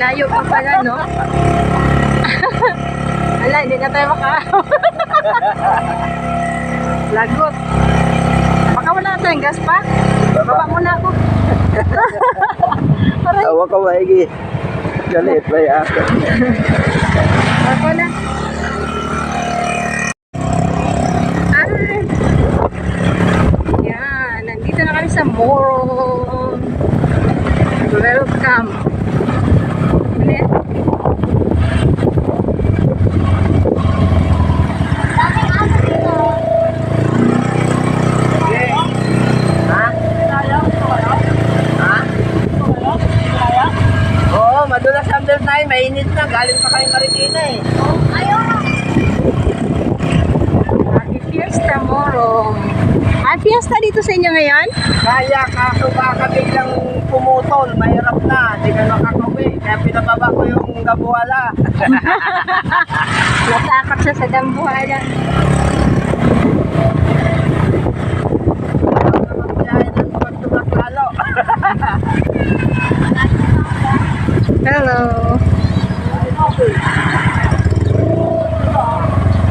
Layo pa pala, no? Ala, hindi na tayo Lagot. Baka wala na tayong gas pa? Baba muna ako. Tawa ka maigi. Galit ba yung ako? Ako na. Ay. Yan. Nandito na kami sa mall. Welcome. Ano yan? Oo, madulas under time. Mainit na. Galing pa kami Marikina eh. Happy Fiesta Morong. Fiesta dito sa inyo ngayon? Kaya kaso baka biglang pumutol. Mahirap na. Hindi ka nakakawi. Kaya pinababa ko yung gabuhala. Natakot siya sa dambuhala. Hello.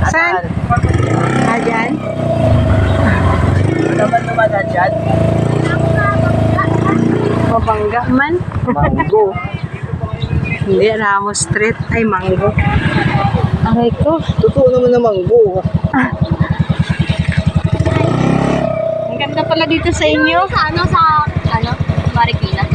Saan? Dyan? Ano ba dumadaan dyan? Mabangga man. Manggo. Hindi, Ramos Street. Ay, mango. Aray ko. Totoo naman na manggo. Ang ganda pala dito sa inyo. Sa Marikina.